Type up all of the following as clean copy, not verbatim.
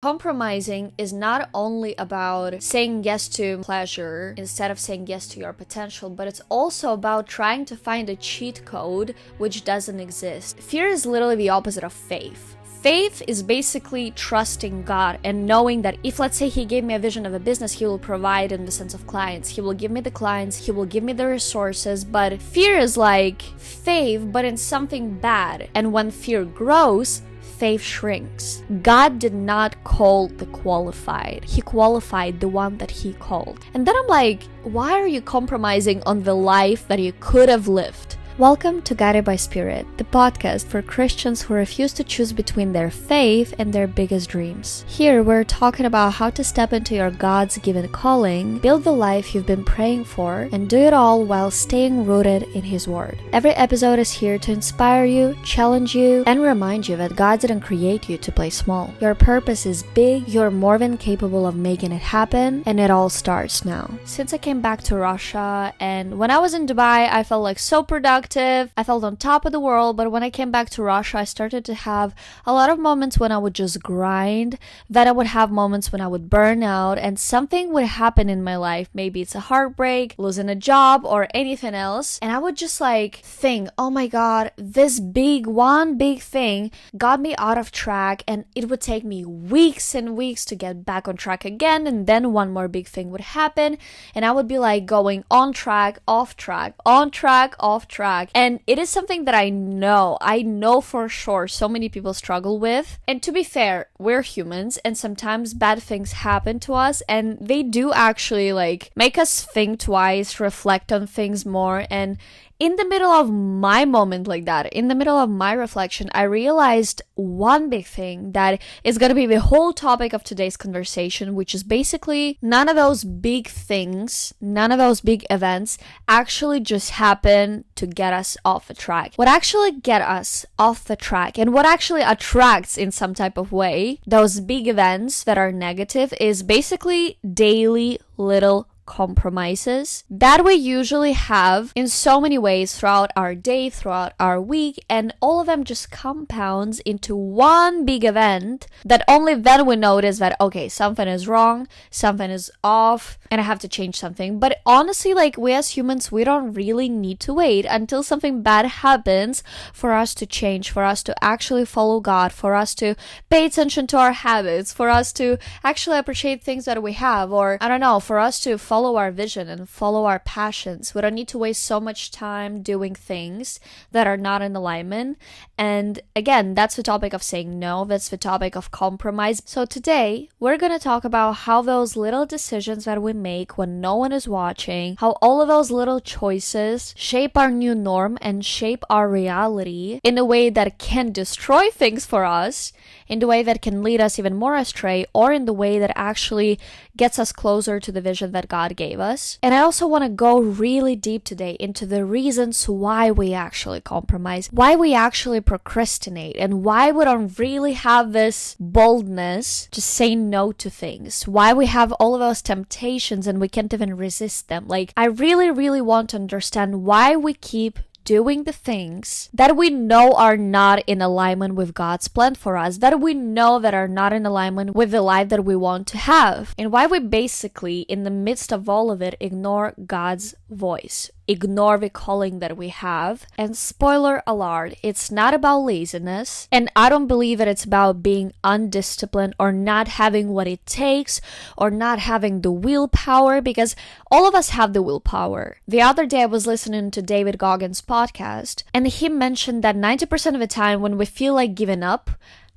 Compromising is not only about saying yes to pleasure instead of saying yes to your potential, but it's also about trying to find a cheat code which doesn't exist. Fear is literally the opposite of faith. Faith is basically trusting God and knowing that if, let's say, He gave me a vision of a business, He will provide in the sense of clients. He will give me the clients, He will give me the resources. But fear is like faith, but in something bad. And when fear grows, faith shrinks. God did not call the qualified. He qualified the one that He called. And then I'm like, why are you compromising on the life that you could have lived? Welcome to Guided by Spirit, the podcast for Christians who refuse to choose between their faith and their biggest dreams. Here, we're talking about how to step into your God's given calling, build the life you've been praying for, and do it all while staying rooted in His Word. Every episode is here to inspire you, challenge you, and remind you that God didn't create you to play small. Your purpose is big, you're more than capable of making it happen, and it all starts now. Since I came back to Russia, and when I was in Dubai, I felt like so productive. I felt on top of the world, but when I came back to Russia, I started to have a lot of moments when I would just grind. Then I would have moments when I would burn out and something would happen in my life. Maybe it's a heartbreak, losing a job, or anything else. And I would just think, oh my God, this one big thing got me out of track, and it would take me weeks and weeks to get back on track again. And then one more big thing would happen, and I would be going on track, off track, on track, off track. And it is something that I know for sure so many people struggle with. And to be fair, we're humans and sometimes bad things happen to us, and they do actually make us think twice, reflect on things more. And in the middle of my moment like that, in the middle of my reflection, I realized one big thing that is going to be the whole topic of today's conversation, which is basically none of those big things, none of those big events actually just happen to get us off the track. What actually get us off the track and what actually attracts in some type of way those big events that are negative is basically daily little compromises that we usually have in so many ways throughout our day, throughout our week, and all of them just compounds into one big event that only then we notice that, okay, something is wrong, something is off, and I have to change something. But honestly, we as humans, we don't really need to wait until something bad happens for us to change, for us to actually follow God, for us to pay attention to our habits, for us to actually appreciate things that we have, or for us to follow our vision and follow our passions. We don't need to waste so much time doing things that are not in alignment. And again, that's the topic of saying no. That's the topic of compromise. So today, we're going to talk about how those little decisions that we make when no one is watching, how all of those little choices shape our new norm and shape our reality in a way that can destroy things for us, in the way that can lead us even more astray, or in the way that actually gets us closer to the vision that God gave us. And I also want to go really deep today into the reasons why we actually compromise, why we actually procrastinate, and why we don't really have this boldness to say no to things, why we have all of those temptations and we can't even resist them. I really, really want to understand why we keep doing the things that we know are not in alignment with God's plan for us, that we know that are not in alignment with the life that we want to have, and why we basically, in the midst of all of it, ignore God's voice, ignore the calling that we have. And spoiler alert, it's not about laziness, and I don't believe that it's about being undisciplined or not having what it takes or not having the willpower, because all of us have the willpower. The other day I was listening to David Goggins' podcast, and he mentioned that 90% of the time when we feel like giving up,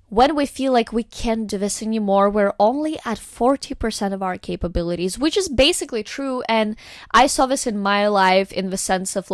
when we feel like we can't do this anymore, we're only at 40% of our capabilities, which is basically true. And I saw this in my life in the sense of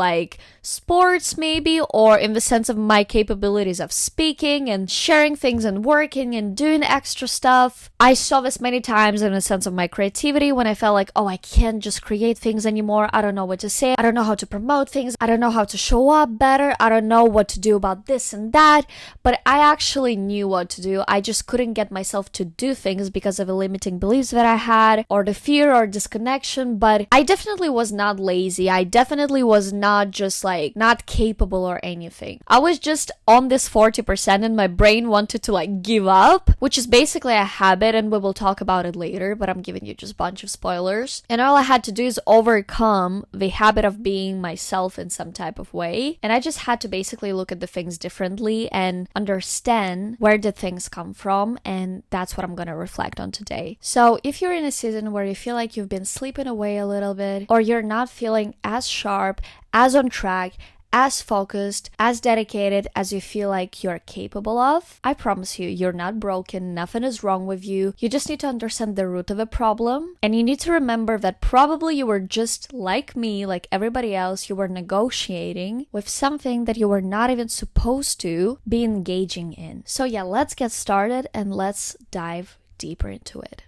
sports maybe, or in the sense of my capabilities of speaking and sharing things and working and doing extra stuff. I saw this many times in the sense of my creativity when I felt like, oh, I can't just create things anymore. I don't know what to say. I don't know how to promote things. I don't know how to show up better. I don't know what to do about this and that. But I actually knew what what to do. I just couldn't get myself to do things because of the limiting beliefs that I had, or the fear or disconnection. But I definitely was not lazy. I definitely was not just like not capable or anything. I was just on this 40% and my brain wanted to like give up, which is basically a habit, and we will talk about it later, but I'm giving you just a bunch of spoilers. And all I had to do is overcome the habit of being myself in some type of way. And I just had to basically look at the things differently and understand where the things come from. And that's what I'm going to reflect on today. So if you're in a season where you feel like you've been sleeping away a little bit, or you're not feeling as sharp, as on track, as focused, as dedicated as you feel like you're capable of, I promise you, you're not broken, nothing is wrong with you. You just need to understand the root of the problem, and you need to remember that probably you were just like me, like everybody else, you were negotiating with something that you were not even supposed to be engaging in. So yeah, let's get started and let's dive deeper into it.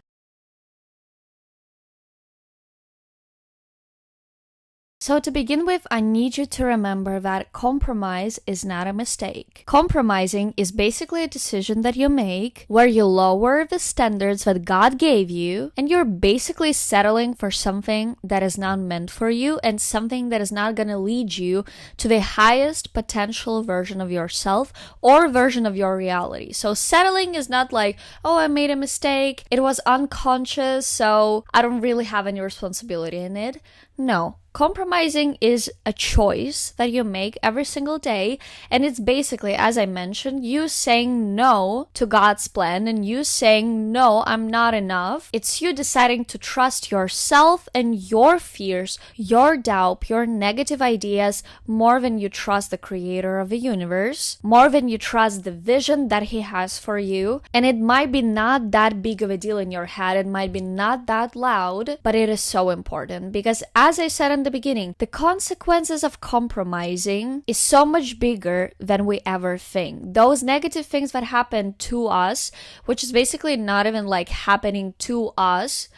So to begin with, I need you to remember that compromise is not a mistake. Compromising is basically a decision that you make where you lower the standards that God gave you, and you're basically settling for something that is not meant for you and something that is not going to lead you to the highest potential version of yourself or version of your reality. So settling is not like, oh, I made a mistake, it was unconscious, so I don't really have any responsibility in it. No. Compromising is a choice that you make every single day, and it's basically, as I mentioned, you saying no to God's plan and you saying, no, I'm not enough. It's you deciding to trust yourself and your fears, your doubt, your negative ideas more than you trust the creator of the universe, more than you trust the vision that he has for you. And it might be not that big of a deal in your head, it might be not that loud, but it is so important because, as I said in the beginning, the consequences of compromising is so much bigger than we ever think. Those negative things that happen to us, which is basically not even like happening to us,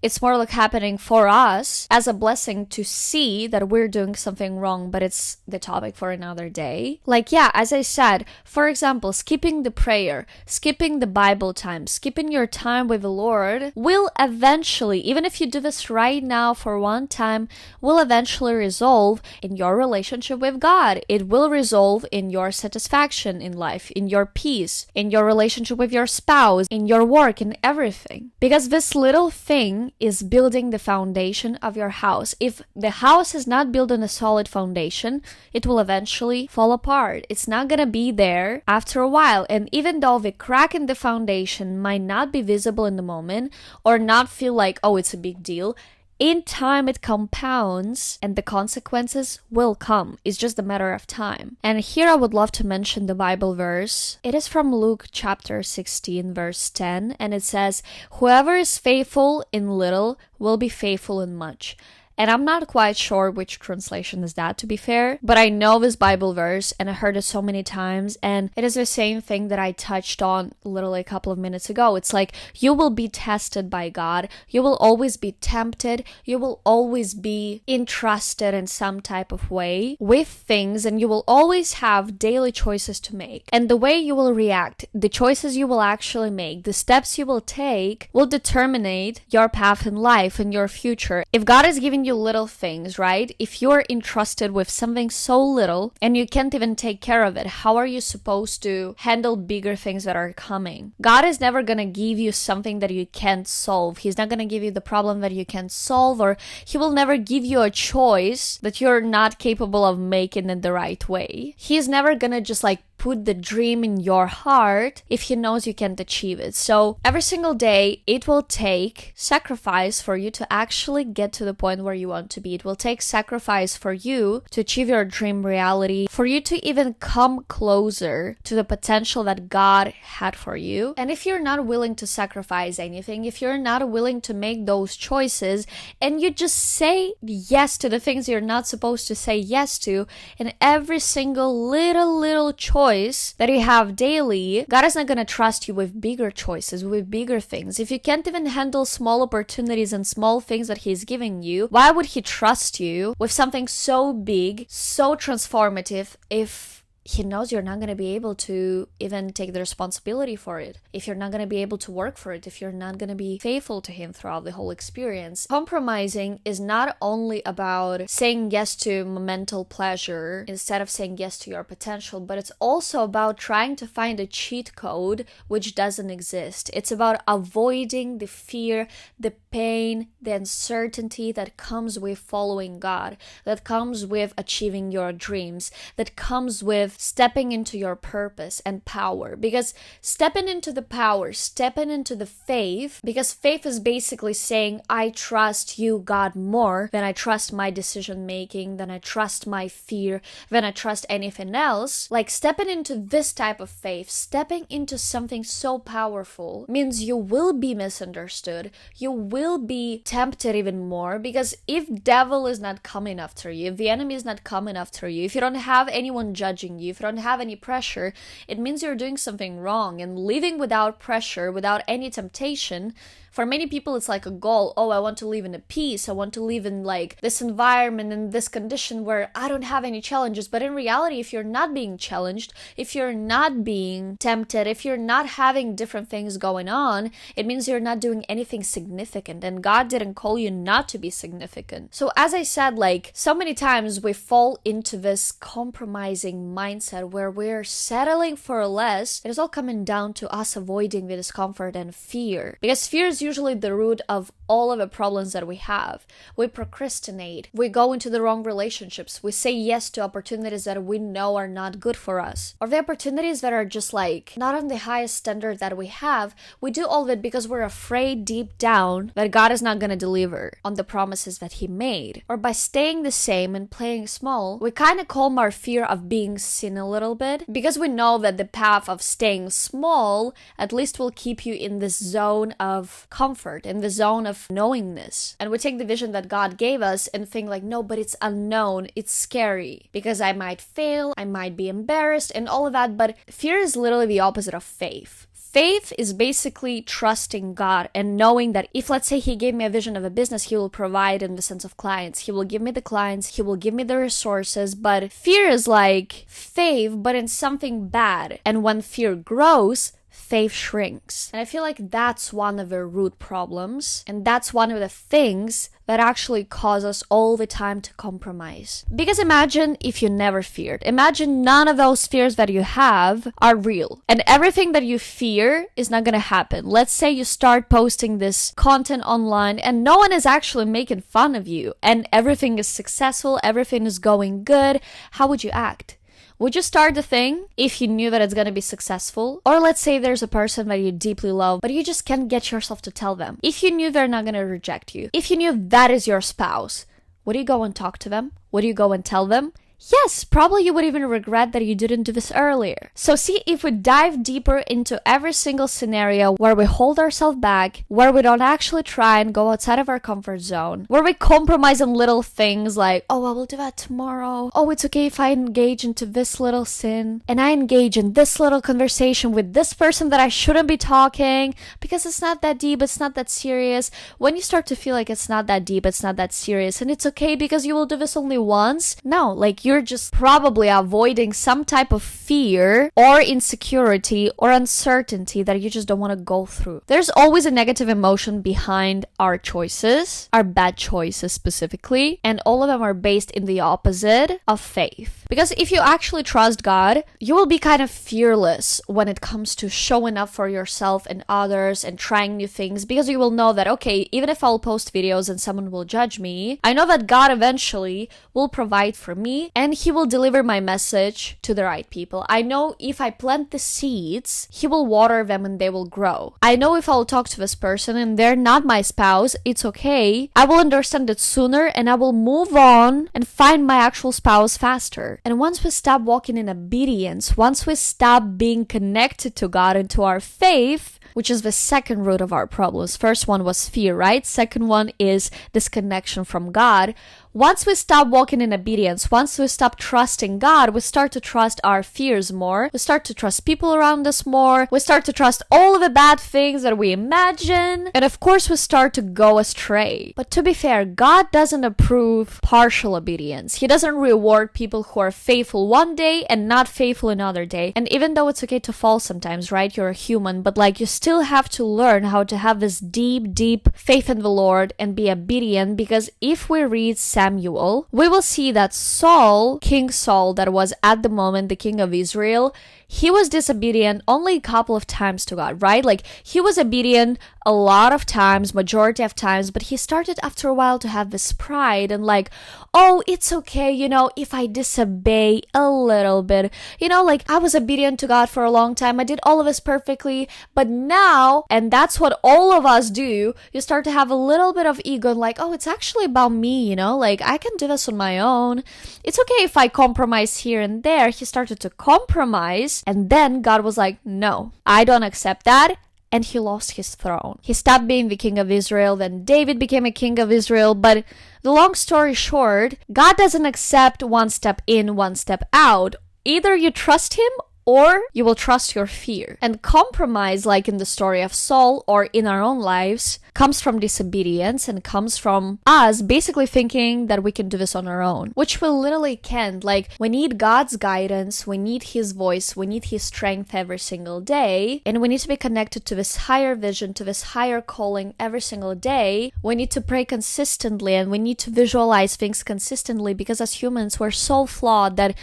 it's more like happening for us as a blessing to see that we're doing something wrong, but it's the topic for another day. Like, yeah, as I said, for example, skipping the prayer, skipping the Bible time, skipping your time with the Lord will eventually, even if you do this right now for one time, will eventually resolve in your relationship with God. It will resolve in your satisfaction in life, in your peace, in your relationship with your spouse, in your work, in everything. Because this little thing is building the foundation of your house. If the house is not built on a solid foundation, it will eventually fall apart. It's not gonna be there after a while. And even though the crack in the foundation might not be visible in the moment or not feel like, oh, it's a big deal, in time it compounds and the consequences will come. It's just a matter of time. And here I would love to mention the Bible verse. It is from Luke chapter 16 verse 10, and it says, "Whoever is faithful in little will be faithful in much." And I'm not quite sure which translation is that, to be fair, but I know this Bible verse and I heard it so many times, and it is the same thing that I touched on literally a couple of minutes ago. It's like you will be tested by God, you will always be tempted, you will always be entrusted in some type of way with things, and you will always have daily choices to make. And the way you will react, the choices you will actually make, the steps you will take will determine your path in life and your future. If God is giving you little things, right? If you're entrusted with something so little and you can't even take care of it, how are you supposed to handle bigger things that are coming? God is never gonna give you something that you can't solve. He's not gonna give you the problem that you can't solve, or he will never give you a choice that you're not capable of making in the right way. He's never gonna just like put the dream in your heart if he knows you can't achieve it. So every single day it will take sacrifice for you to actually get to the point where you want to be. It will take sacrifice for you to achieve your dream reality, for you to even come closer to the potential that God had for you. And if you're not willing to sacrifice anything, if you're not willing to make those choices and you just say yes to the things you're not supposed to say yes to, and every single little choice that you have daily, God is not going to trust you with bigger choices, with bigger things. If you can't even handle small opportunities and small things that he's giving you, why would he trust you with something so big, so transformative, if he knows you're not going to be able to even take the responsibility for it, if you're not going to be able to work for it, if you're not going to be faithful to him throughout the whole experience. Compromising is not only about saying yes to mental pleasure instead of saying yes to your potential, but it's also about trying to find a cheat code which doesn't exist. It's about avoiding the fear, the pain, the uncertainty that comes with following God, that comes with achieving your dreams, that comes with stepping into your purpose and power. Because stepping into the power, stepping into the faith, because faith is basically saying, I trust you, God, more than I trust my decision making, than I trust my fear, than I trust anything else. Like stepping into this type of faith, stepping into something so powerful means you will be misunderstood, you will be tempted even more, because if devil is not coming after you, if the enemy is not coming after you, if you don't have anyone judging you, if you don't have any pressure, it means you're doing something wrong. And living without pressure, without any temptation, for many people, it's like a goal. Oh, I want to live in a peace. I want to live in like this environment and this condition where I don't have any challenges. But in reality, if you're not being challenged, if you're not being tempted, if you're not having different things going on, it means you're not doing anything significant. And God didn't call you not to be significant. So as I said, like so many times we fall into this compromising mindset where we're settling for less. It is all coming down to us avoiding the discomfort and fear. Because fear is usually the root of all of the problems that we have. We procrastinate, we go into the wrong relationships, we say yes to opportunities that we know are not good for us, or the opportunities that are just like not on the highest standard that we have. We do all of it because we're afraid deep down that God is not going to deliver on the promises that he made. Or by staying the same and playing small, we kind of calm our fear of being seen a little bit, because we know that the path of staying small at least will keep you in this zone of comfort, in the zone of knowingness. And we take the vision that God gave us and think like, no, but it's unknown, it's scary, because I might fail, I might be embarrassed and all of that. But fear is literally the opposite of faith. Faith is basically trusting God and knowing that if, let's say, he gave me a vision of a business, he will provide in the sense of clients. He will give me the clients, he will give me the resources. But fear is like faith, but in something bad. And when fear grows, faith shrinks. And I feel like that's one of the root problems. And that's one of the things that actually cause us all the time to compromise. Because imagine if you never feared. Imagine none of those fears that you have are real. And everything that you fear is not gonna happen. Let's say you start posting this content online and no one is actually making fun of you. And everything is successful, everything is going good. How would you act? Would you start the thing if you knew that it's going to be successful? Or let's say there's a person that you deeply love, but you just can't get yourself to tell them. If you knew they're not going to reject you, if you knew that is your spouse, would you go and talk to them? Would you go and tell them? Yes, probably you would even regret that you didn't do this earlier. So see, if we dive deeper into every single scenario where we hold ourselves back, where we don't actually try and go outside of our comfort zone, where we compromise on little things like, oh, I will do that tomorrow. Oh, it's okay if I engage into this little sin and I engage in this little conversation with this person that I shouldn't be talking because it's not that deep, it's not that serious. When you start to feel like it's not that deep, it's not that serious, and it's okay because you will do this only once, no, like you're just probably avoiding some type of fear or insecurity or uncertainty that you just don't want to go through. There's always a negative emotion behind our choices, our bad choices specifically, and all of them are based in the opposite of faith. Because if you actually trust God, you will be kind of fearless when it comes to showing up for yourself and others and trying new things, because you will know that, okay, even if I'll post videos and someone will judge me, I know that God eventually will provide for me and he will deliver my message to the right people. I know if I plant the seeds, he will water them and they will grow. I know if I'll talk to this person and they're not my spouse, it's okay. I will understand it sooner and I will move on and find my actual spouse faster. And once we stop walking in obedience, once we stop being connected to God and to our faith, which is the second root of our problems. First one was fear, right? Second one is disconnection from God. once we stop walking in obedience, once we stop trusting God, we start to trust our fears more. We start to trust people around us more. We start to trust all of the bad things that we imagine. And of course, we start to go astray. But to be fair, God doesn't approve partial obedience. He doesn't reward people who are faithful one day and not faithful another day. And even though it's okay to fall sometimes, right? You're a human, but like you still have to learn how to have this deep faith in the Lord and be obedient, because if we read Samuel, we will see that Saul, King Saul, that was at the moment the king of Israel, he was disobedient only a couple of times to God, right? Like he was obedient a lot of times, majority of times, but he started after a while to have this pride and like, oh, it's okay, you know, if I disobey a little bit, you know, like I was obedient to God for a long time. I did all of this perfectly, but now, and that's what all of us do, you start to have a little bit of ego and like, oh, it's actually about me, you know, like I can do this on my own. It's okay if I compromise here and there. He started to compromise. And then God was like, no, I don't accept that. And he lost his throne. He stopped being the king of Israel. Then David became a king of Israel. But the long story short, God doesn't accept one step in, one step out. Either you trust him or you will trust your fear. And compromise, like in the story of Saul or in our own lives, comes from disobedience and comes from us basically thinking that we can do this on our own, which we literally can't. Like, we need God's guidance, we need his voice, we need his strength every single day, and we need to be connected to this higher vision, to this higher calling every single day. We need to pray consistently and we need to visualize things consistently, because as humans, we're so flawed that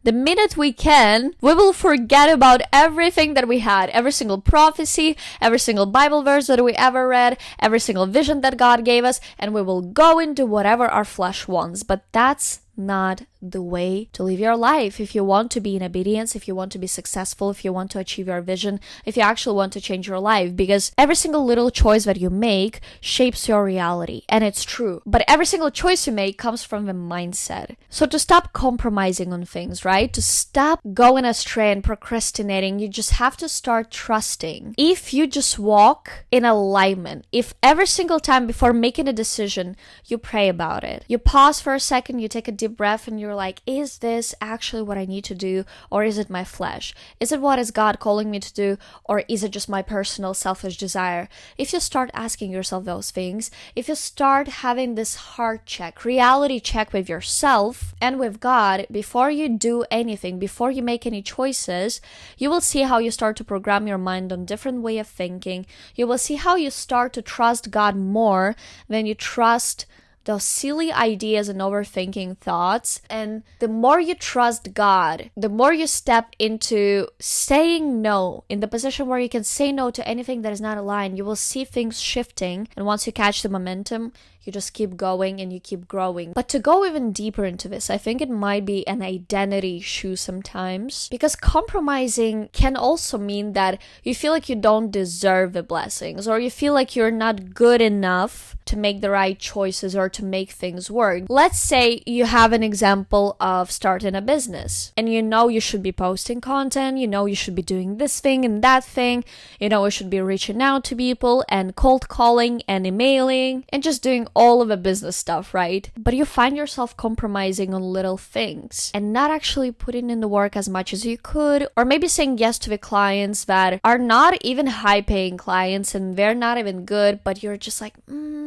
the minute we can, we will forget about everything that we had, every single prophecy, every single Bible verse that we ever read, every single vision that God gave us, and we will go into whatever our flesh wants. But that's not the way to live your life. If you want to be in obedience, if you want to be successful, if you want to achieve your vision, if you actually want to change your life, because every single little choice that you make shapes your reality, and it's true. But every single choice you make comes from the mindset. So to stop compromising on things, right? To stop going astray and procrastinating, you just have to start trusting. If you just walk in alignment, if every single time before making a decision, you pray about it, you pause for a second, you take a deep breath, and you're like, is this actually what I need to do, or is it my flesh? Is it what is God calling me to do, or is it just my personal selfish desire? If you start asking yourself those things, if you start having this heart check, reality check with yourself and with God before you do anything, before you make any choices, you will see how you start to program your mind on different way of thinking. You will see how you start to trust God more than you trust those silly ideas and overthinking thoughts. And the more you trust God, the more you step into saying no, in the position where you can say no to anything that is not aligned, you will see things shifting. And once you catch the momentum, you just keep going and you keep growing. But to go even deeper into this, I think it might be an identity issue sometimes, because compromising can also mean that you feel like you don't deserve the blessings, or you feel like you're not good enough to make the right choices or to make things work. Let's say you have an example of starting a business and you know you should be posting content, you know you should be doing this thing and that thing, you know you should be reaching out to people and cold calling and emailing and just doing all of the business stuff, right? But you find yourself compromising on little things and not actually putting in the work as much as you could, or maybe saying yes to the clients that are not even high paying clients and they're not even good, but you're just like,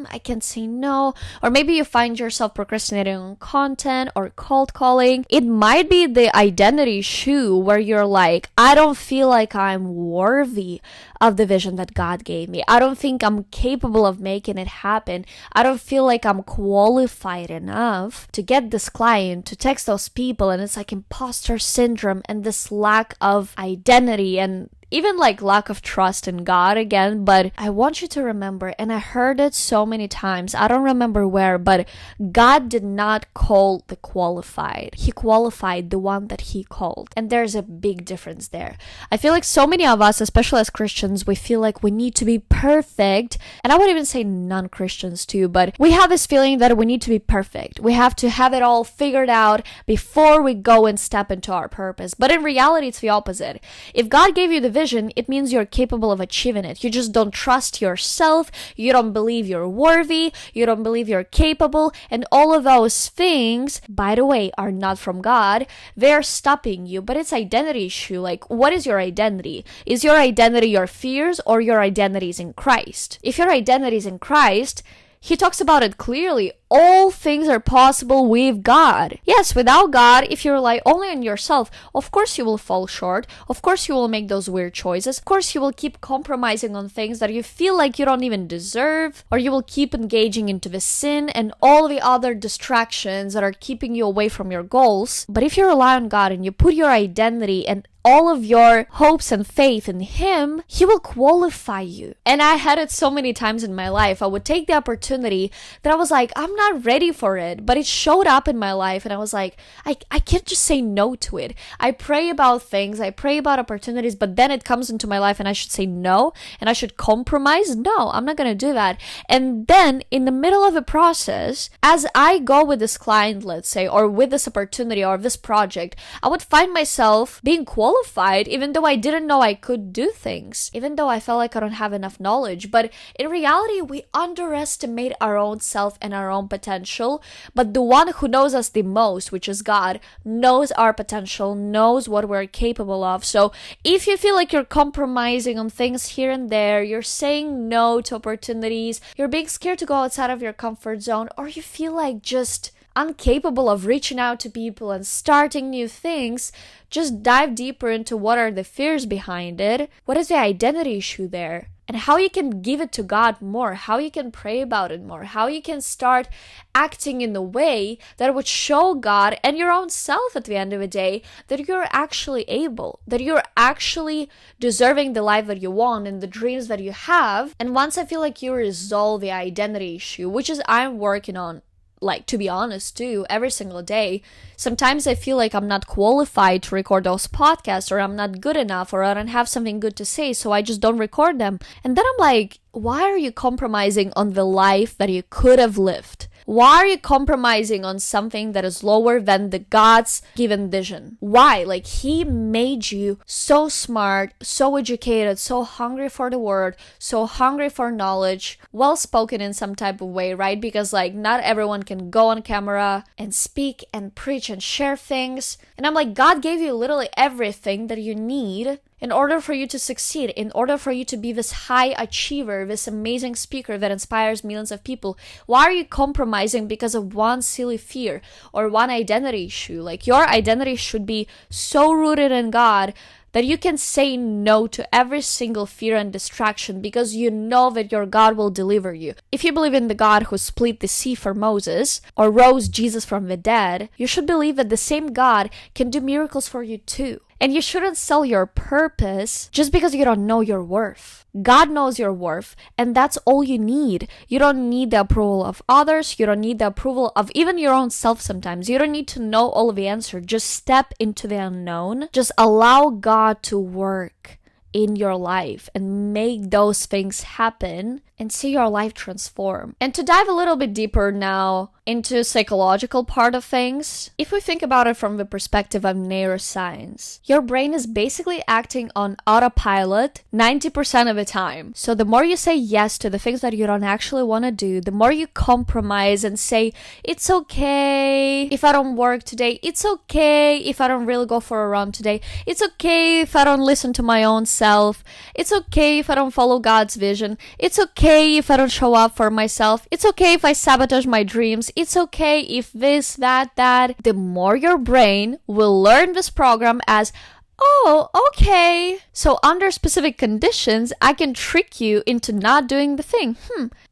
I can't say no. Or maybe you find yourself procrastinating on content or cold calling. It might be the identity issue where you're like, I don't feel like I'm worthy of the vision that God gave me. I don't think I'm capable of making it happen. I don't feel like I'm qualified enough to get this client, to text those people, and it's like imposter syndrome and this lack of identity and even like lack of trust in God again. But I want you to remember, and I heard it so many times, I don't remember where, but God did not call the qualified. He qualified the one that he called. And there's a big difference there. I feel like so many of us, especially as Christians, we feel like we need to be perfect. And I would even say non-Christians too, but we have this feeling that we need to be perfect. We have to have it all figured out before we go and step into our purpose. But in reality, it's the opposite. If God gave you the vision, it means you're capable of achieving it. You just don't trust yourself, you don't believe you're worthy, you don't believe you're capable, and all of those things, by the way, are not from God. They're stopping you, but it's identity issue. Like, what is your identity? Is your identity your fears, or your identity is in Christ? If your identity is in Christ, he talks about it clearly. All things are possible with God. Yes, without God, if you rely only on yourself, of course you will fall short. Of course you will make those weird choices. Of course you will keep compromising on things that you feel like you don't even deserve. Or you will keep engaging into the sin and all the other distractions that are keeping you away from your goals. But if you rely on God and you put your identity and all of your hopes and faith in Him, He will qualify you. And I had it so many times in my life. I would take the opportunity that I was like, I'm not ready for it, but it showed up in my life and I was like, I can't just say no to it. I pray about things, I pray about opportunities, but then it comes into my life and I should say no and I should compromise. No, I'm not gonna do that. And then in the middle of a process, as I go with this client, let's say, or with this opportunity or this project, I would find myself being qualified even though I didn't know I could do things, even though I felt like I don't have enough knowledge. But in reality, we underestimate our own self and our own potential. But the one who knows us the most, which is God, knows our potential, knows what we're capable of. So if you feel like you're compromising on things here and there, you're saying no to opportunities, you're being scared to go outside of your comfort zone, or you feel like just incapable of reaching out to people and starting new things, just dive deeper into what are the fears behind it, what is the identity issue there, and how you can give it to God more, how you can pray about it more, how you can start acting in a way that would show God and your own self at the end of the day that you're actually able, that you're actually deserving the life that you want and the dreams that you have. And once I feel like you resolve the identity issue, which is I'm working on, like, to be honest too, every single day, sometimes I feel like I'm not qualified to record those podcasts, or I'm not good enough, or I don't have something good to say, so I just don't record them. And then I'm like, why are you compromising on the life that you could have lived? Why are you compromising on something that is lower than the God's given vision? Why? Like, He made you so smart, so educated, so hungry for the word, so hungry for knowledge, well spoken in some type of way, right? Because like not everyone can go on camera and speak and preach and share things. And I'm like, God gave you literally everything that you need in order for you to succeed, in order for you to be this high achiever, this amazing speaker that inspires millions of people. Why are you compromising because of one silly fear or one identity issue? Like, your identity should be so rooted in God that you can say no to every single fear and distraction because you know that your God will deliver you. If you believe in the God who split the sea for Moses or rose Jesus from the dead, you should believe that the same God can do miracles for you too. And you shouldn't sell your purpose just because you don't know your worth. God knows your worth, and that's all you need. You don't need the approval of others. You don't need the approval of even your own self sometimes. You don't need to know all of the answer. Just step into the unknown. Just allow God to work in your life and make those things happen and see your life transform. And to dive a little bit deeper now into psychological part of things, if we think about it from the perspective of neuroscience, your brain is basically acting on autopilot 90% of the time. So the more you say yes to the things that you don't actually want to do, the more you compromise and say, it's okay if I don't work today, it's okay if I don't really go for a run today, it's okay if I don't listen to my own self, it's okay if I don't follow God's vision, it's okay if I don't show up for myself, it's okay if I sabotage my dreams, it's okay if this, that, the more your brain will learn this program as, oh, okay, so under specific conditions, I can trick you into not doing the thing.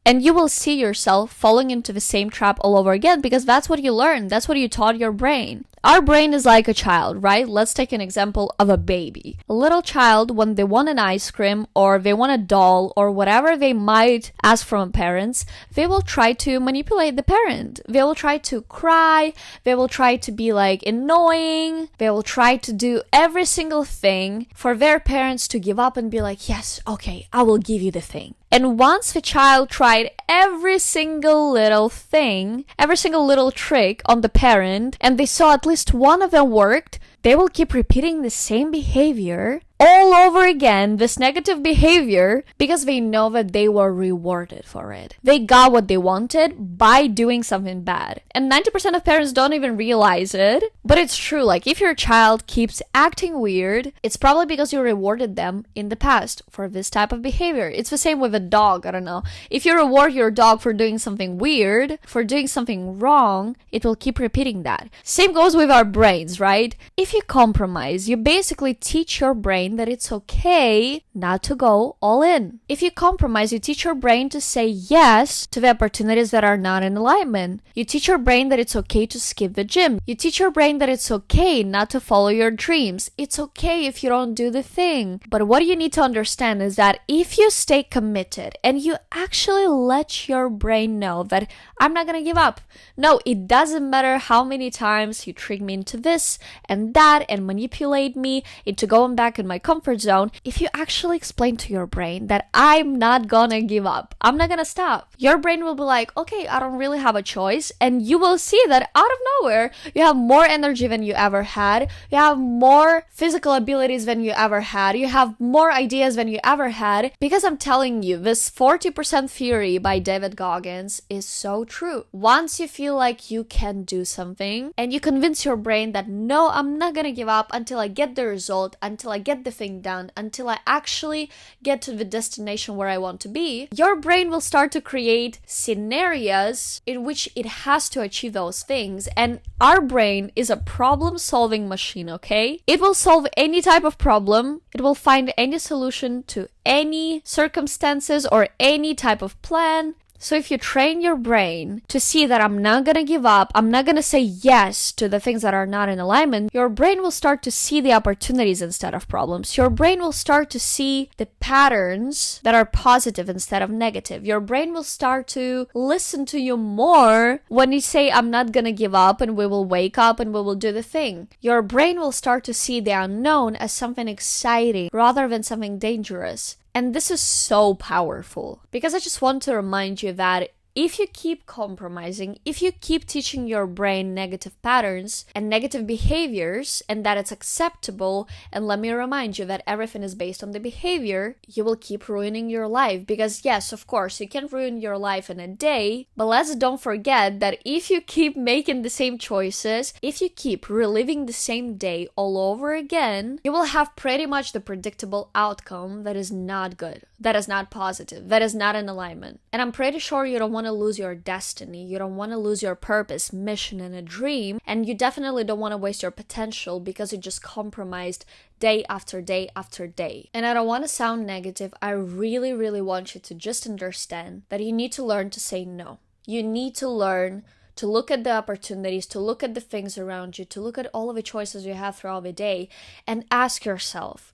And you will see yourself falling into the same trap all over again because that's what you learned. That's what you taught your brain. Our brain is like a child, right? Let's take an example of a baby. A little child, when they want an ice cream or they want a doll or whatever they might ask from parents, they will try to manipulate the parent. They will try to cry. They will try to be like annoying. They will try to do every single thing for their parents to give up and be like, yes, okay, I will give you the thing. And once the child tried every single little thing, every single little trick on the parent, and they saw at least one of them worked, they will keep repeating the same behavior all over again this negative behavior because they know that they were rewarded for it. They got what they wanted by doing something bad. And 90% of parents don't even realize it, but it's true. Like, if your child keeps acting weird, it's probably because you rewarded them in the past for this type of behavior. It's the same with a dog. I don't know. If you reward your dog for doing something weird, for doing something wrong, it will keep repeating that. Same goes with our brains, right? If you compromise, you basically teach your brain that it's okay not to go all in. If you compromise, you teach your brain to say yes to the opportunities that are not in alignment. You teach your brain that it's okay to skip the gym. You teach your brain that it's okay not to follow your dreams. It's okay if you don't do the thing. But what you need to understand is that if you stay committed and you actually let your brain know that I'm not gonna give up. No, it doesn't matter how many times you trick me into this and that and manipulate me into going back in my comfort zone. If you actually explain to your brain that I'm not gonna give up, I'm not gonna stop, your brain will be like, okay, I don't really have a choice. And you will see that out of nowhere, you have more energy than you ever had. You have more physical abilities than you ever had. You have more ideas than you ever had. Because I'm telling you, this 40% theory by David Goggins is so true. Once you feel like you can do something and you convince your brain that no, I'm not gonna give up until I get the result, until I get the thing done, until I actually get to the destination where I want to be, your brain will start to create scenarios in which it has to achieve those things. And our brain is a problem-solving machine, okay? It will solve any type of problem. It will find any solution to any circumstances or any type of plan. So if you train your brain to see that I'm not gonna give up, I'm not gonna say yes to the things that are not in alignment, your brain will start to see the opportunities instead of problems. Your brain will start to see the patterns that are positive instead of negative. Your brain will start to listen to you more when you say, I'm not gonna give up, and we will wake up and we will do the thing. Your brain will start to see the unknown as something exciting rather than something dangerous. And this is so powerful, because I just want to remind you that if you keep compromising, if you keep teaching your brain negative patterns and negative behaviors and that it's acceptable, and let me remind you that everything is based on the behavior, you will keep ruining your life. Because yes, of course, you can ruin your life in a day, but let's don't forget that if you keep making the same choices, if you keep reliving the same day all over again, you will have pretty much the predictable outcome that is not good, that is not positive, that is not in alignment. And I'm pretty sure you don't want to lose your destiny, you don't want to lose your purpose, mission, and a dream, and you definitely don't want to waste your potential because you just compromised day after day after day. And I don't want to sound negative, I really, really want you to just understand that you need to learn to say no. You need to learn to look at the opportunities, to look at the things around you, to look at all of the choices you have throughout the day, and ask yourself,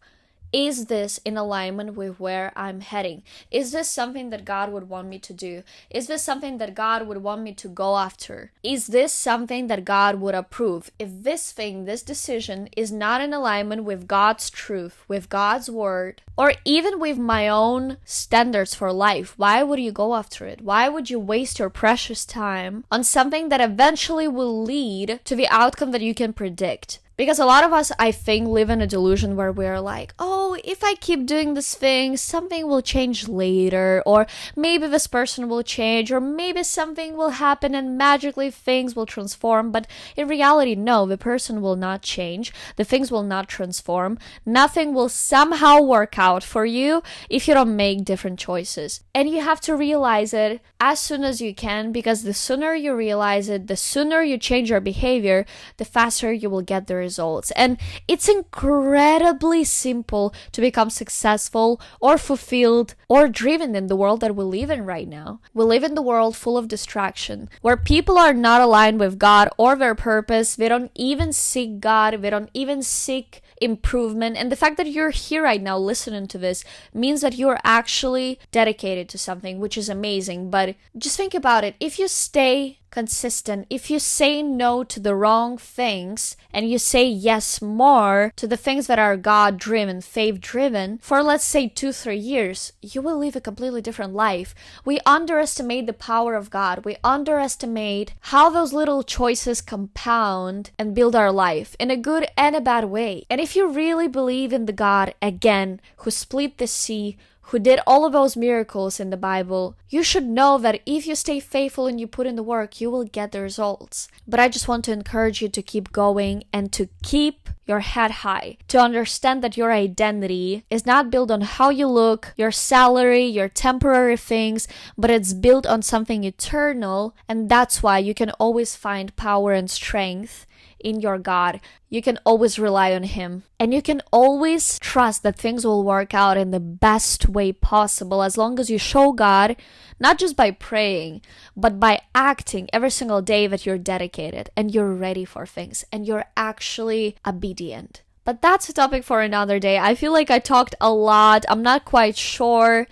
is this in alignment with where I'm heading? Is this something that God would want me to do? Is this something that God would want me to go after? Is this something that God would approve? If this thing, this decision is not in alignment with God's truth, with God's word, or even with my own standards for life, why would you go after it? Why would you waste your precious time on something that eventually will lead to the outcome that you can predict? Because a lot of us, I think, live in a delusion where we're like, oh, if I keep doing this thing, something will change later, or maybe this person will change, or maybe something will happen and magically things will transform. But in reality, no, the person will not change, the things will not transform, nothing will somehow work out for you if you don't make different choices. And you have to realize it as soon as you can, because the sooner you realize it, the sooner you change your behavior, the faster you will get the results. And it's incredibly simple to become successful or fulfilled or driven in the world that we live in right now. We live in the world full of distraction, where people are not aligned with God or their purpose. They don't even seek God. They don't even seek improvement. And the fact that you're here right now listening to this means that you're actually dedicated to something, which is amazing. But just think about it. If you stay consistent, if you say no to the wrong things and you say yes more to the things that are God-driven, faith-driven, for let's say 2-3 years, you will live a completely different life. We underestimate the power of God. We underestimate how those little choices compound and build our life in a good and a bad way. And if if you really believe in the God, again, who split the sea, who did all of those miracles in the Bible, you should know that if you stay faithful and you put in the work, you will get the results. But I just want to encourage you to keep going and to keep your head high, to understand that your identity is not built on how you look, your salary, your temporary things, but it's built on something eternal, and that's why you can always find power and strength in your God. You can always rely on Him, and you can always trust that things will work out in the best way possible as long as you show God, not just by praying, but by acting every single day that you're dedicated and you're ready for things and you're actually obedient. But that's a topic for another day. I feel like I talked a lot. I'm not quite sure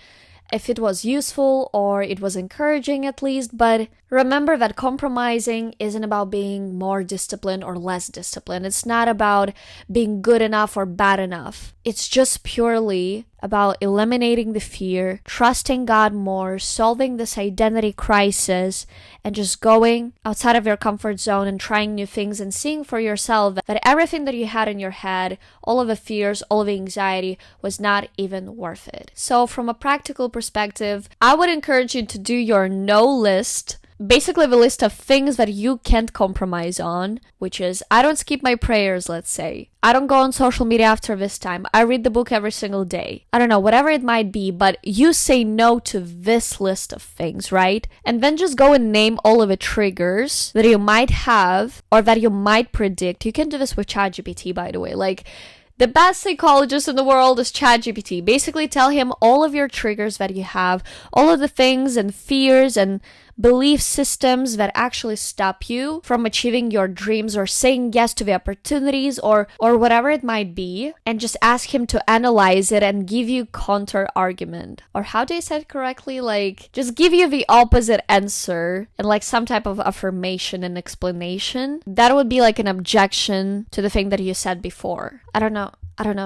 if it was useful or it was encouraging at least, but remember that compromising isn't about being more disciplined or less disciplined. It's not about being good enough or bad enough. It's just purely about eliminating the fear, trusting God more, solving this identity crisis, and just going outside of your comfort zone and trying new things and seeing for yourself that everything that you had in your head, all of the fears, all of the anxiety, was not even worth it. So from a practical perspective, I would encourage you to do your no list. Basically the list of things that you can't compromise on, which is, I don't skip my prayers, let's say. I don't go on social media after this time. I read the book every single day. I don't know, whatever it might be, but you say no to this list of things, right? And then just go and name all of the triggers that you might have or that you might predict. You can do this with ChatGPT, by the way. Like, the best psychologist in the world is ChatGPT. Basically, tell him all of your triggers that you have, all of the things and fears and belief systems that actually stop you from achieving your dreams or saying yes to the opportunities or whatever it might be, and just ask him to analyze it and give you counter argument. Or how do I say it correctly? Like, just give you the opposite answer and like some type of affirmation and explanation. That would be like an objection to the thing that you said before. I don't know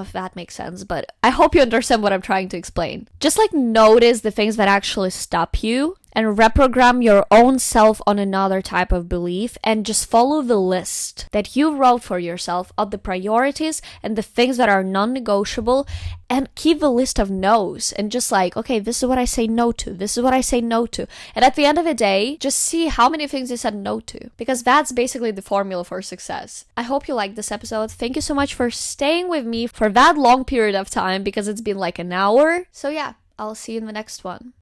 if that makes sense, but I hope you understand what I'm trying to explain. Just like notice the things that actually stop you and reprogram your own self on another type of belief, and just follow the list that you wrote for yourself of the priorities and the things that are non-negotiable, and keep a list of no's and just like, okay, this is what I say no to, this is what I say no to. And at the end of the day, just see how many things you said no to, because that's basically the formula for success. I hope you liked this episode. Thank you so much for staying with me for that long period of time, because it's been like an hour. So yeah, I'll see you in the next one.